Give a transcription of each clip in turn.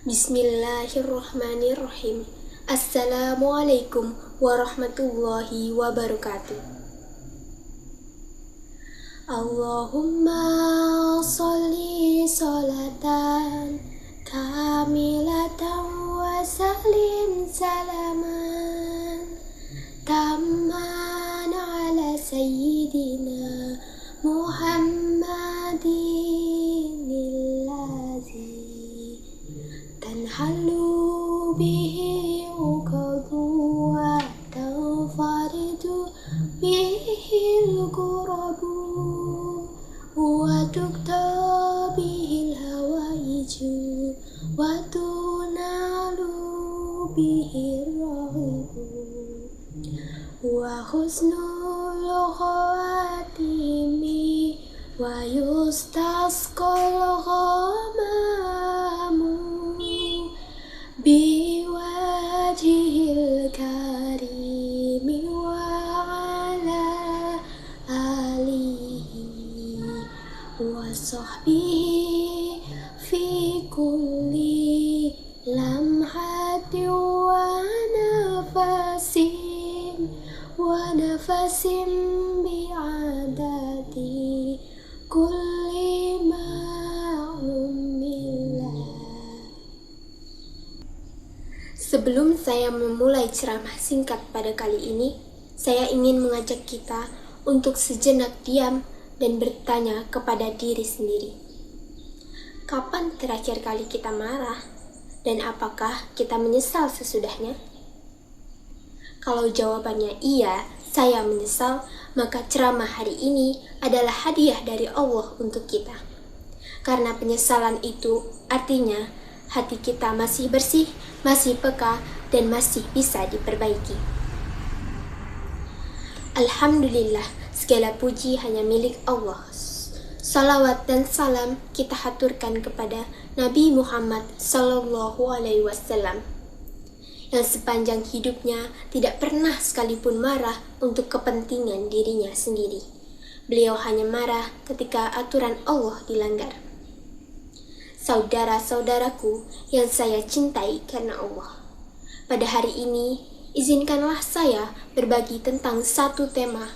Bismillahirrahmanirrahim. Assalamualaikum warahmatullahi wabarakatuh. Allahumma sholli sholatan kamilatan wa salim salaman tamman ala sayyidina Muhammadin illazi tanhalu bihi uqadu wa tanfaridu bihi al-qurabu wa tukta bihi al-hawaiju wa tunalu bihi ar-rahibu wa husnul khawatimi wa yustasqal ghamamu biwajhil karimi wa ala alihi wa sahbihi fi kulli lamhati wa nafasim bi'adati kulli ma'lumillah. Sebelum saya memulai ceramah singkat pada kali ini, saya ingin mengajak kita untuk sejenak diam dan bertanya kepada diri sendiri. Kapan terakhir kali kita marah? Dan apakah kita menyesal sesudahnya? Kalau jawabannya iya, saya menyesal, maka ceramah hari ini adalah hadiah dari Allah untuk kita. Karena penyesalan itu artinya hati kita masih bersih, masih peka, dan masih bisa diperbaiki. Alhamdulillah, segala puji hanya milik Allah. Salawat dan salam kita haturkan kepada Nabi Muhammad Sallallahu Alaihi Wasallam yang sepanjang hidupnya tidak pernah sekalipun marah untuk kepentingan dirinya sendiri. Beliau hanya marah ketika aturan Allah dilanggar. Saudara-saudaraku yang saya cintai karena Allah, pada hari ini izinkanlah saya berbagi tentang satu tema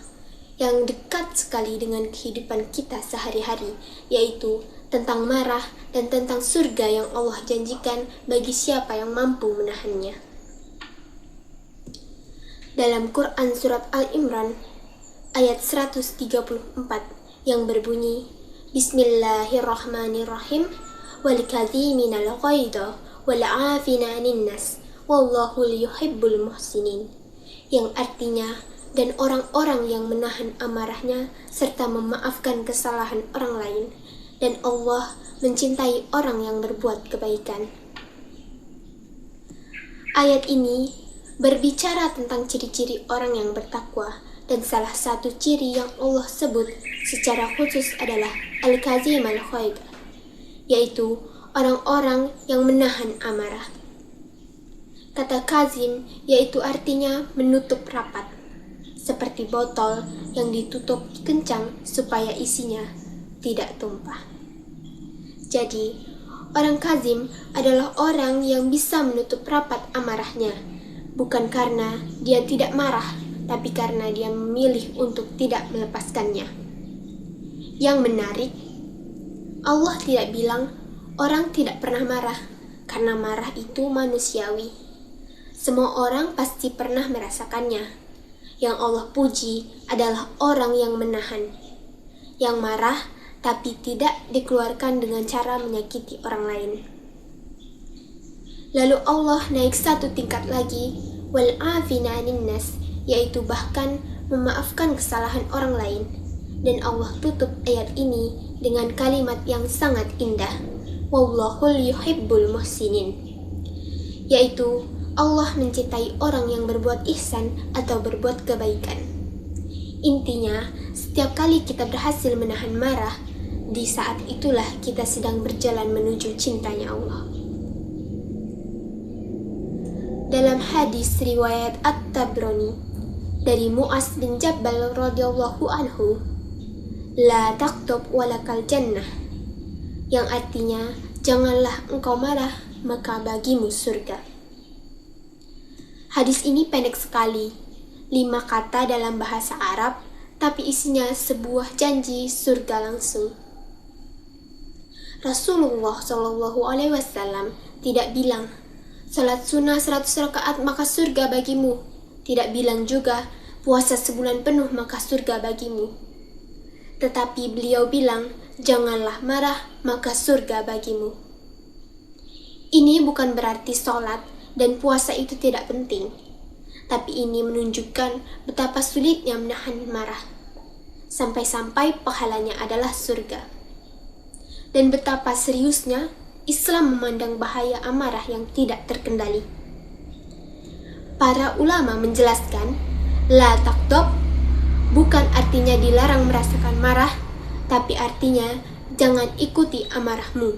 yang dekat sekali dengan kehidupan kita sehari-hari, yaitu tentang marah dan tentang surga yang Allah janjikan bagi siapa yang mampu menahannya. Dalam Quran Surat Al-Imran ayat 134 yang berbunyi, Bismillahirrahmanirrahim, wal-kadhiminal ghaidha wal-'afina 'anil nas wallahu yuhibbul muhsinin, yang artinya, dan orang-orang yang menahan amarahnya serta memaafkan kesalahan orang lain, dan Allah mencintai orang yang berbuat kebaikan. Ayat ini berbicara tentang ciri-ciri orang yang bertakwa, dan salah satu ciri yang Allah sebut secara khusus adalah al-kazim al-ghaidh, yaitu orang-orang yang menahan amarah. Kata kazim yaitu artinya menutup rapat, seperti botol yang ditutup kencang supaya isinya tidak tumpah. Jadi, orang kazim adalah orang yang bisa menutup rapat amarahnya, bukan karena dia tidak marah, tapi karena dia memilih untuk tidak melepaskannya. Yang menarik, Allah tidak bilang orang tidak pernah marah, karena marah itu manusiawi. Semua orang pasti pernah merasakannya. Yang Allah puji adalah orang yang menahan, yang marah tapi tidak dikeluarkan dengan cara menyakiti orang lain. Lalu Allah naik satu tingkat lagi, wal-'afina 'anil nas, yaitu bahkan memaafkan kesalahan orang lain. Dan Allah tutup ayat ini dengan kalimat yang sangat indah, wallahu yuhibbul muhsinin, yaitu Allah mencintai orang yang berbuat ihsan atau berbuat kebaikan. Intinya, setiap kali kita berhasil menahan marah, di saat itulah kita sedang berjalan menuju cintanya Allah. Dalam hadis riwayat At-Tabrani dari Mu'az bin Jabal radhiyallahu anhu, la taqtub walakal jannah, yang artinya janganlah engkau marah maka bagimu surga. Hadis ini pendek sekali, 5 kata dalam bahasa Arab, tapi isinya sebuah janji surga langsung. Rasulullah SAW tidak bilang, salat sunnah 100 rakaat maka surga bagimu. Tidak bilang juga, puasa sebulan penuh maka surga bagimu. Tetapi beliau bilang, janganlah marah maka surga bagimu. Ini bukan berarti salat dan puasa itu tidak penting, tapi ini menunjukkan betapa sulitnya menahan marah, sampai-sampai pahalanya adalah surga. Dan betapa seriusnya Islam memandang bahaya amarah yang tidak terkendali. Para ulama menjelaskan, la taqdob bukan artinya dilarang merasakan marah, tapi artinya jangan ikuti amarahmu.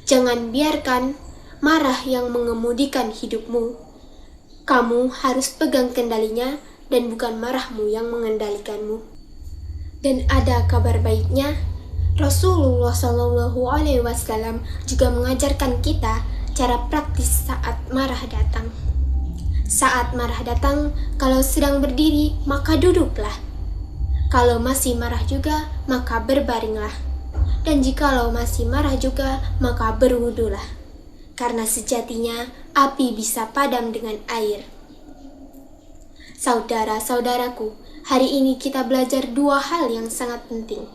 Jangan biarkan marah yang mengemudikan hidupmu. Kamu harus pegang kendalinya dan bukan marahmu yang mengendalikanmu. Dan ada kabar baiknya, Rasulullah SAW juga mengajarkan kita cara praktis saat marah datang. Saat marah datang, kalau sedang berdiri, maka duduklah. Kalau masih marah juga, maka berbaringlah. Dan jikalau masih marah juga, maka berwudulah. Karena sejatinya api bisa padam dengan air. Saudara-saudaraku, hari ini kita belajar 2 hal yang sangat penting.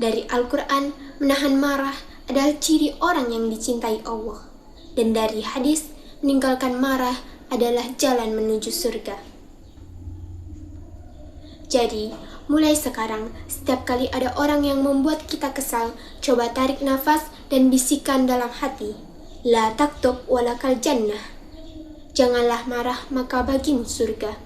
Dari Al-Quran, menahan marah adalah ciri orang yang dicintai Allah. Dan dari hadis, meninggalkan marah adalah jalan menuju surga. Jadi, mulai sekarang, setiap kali ada orang yang membuat kita kesal, coba tarik nafas dan bisikan dalam hati, la taqdob walakal jannah. Janganlah marah maka bagimu surga.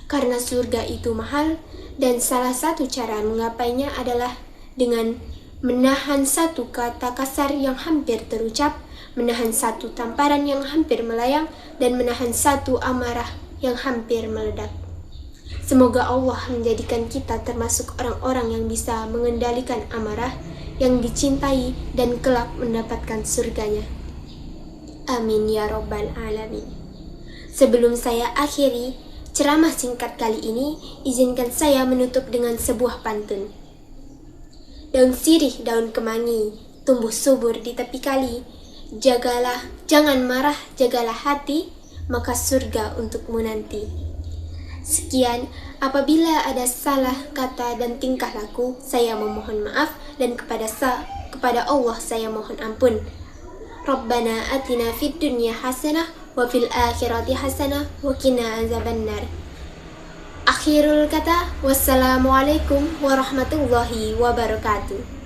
Karena surga itu mahal, dan salah satu cara menggapainya adalah dengan menahan satu kata kasar yang hampir terucap, menahan satu tamparan yang hampir melayang, dan menahan satu amarah yang hampir meledak. Semoga Allah menjadikan kita termasuk orang-orang yang bisa mengendalikan amarah, yang dicintai dan kelak mendapatkan surganya. Amin ya Rabbal Alamin. Sebelum saya akhiri ceramah singkat kali ini, izinkan saya menutup dengan sebuah pantun. Daun sirih, daun kemangi, tumbuh subur di tepi kali. Jagalah, jangan marah, jagalah hati, maka surga untukmu nanti. Sekian, apabila ada salah kata dan tingkah laku, saya memohon maaf, dan kepada Allah saya mohon ampun. Rabbana atina fid dunya hasanah wa fil akhirati hasanah wa qina azabannar. Akhirul kata, wassalamualaikum warahmatullahi wabarakatuh.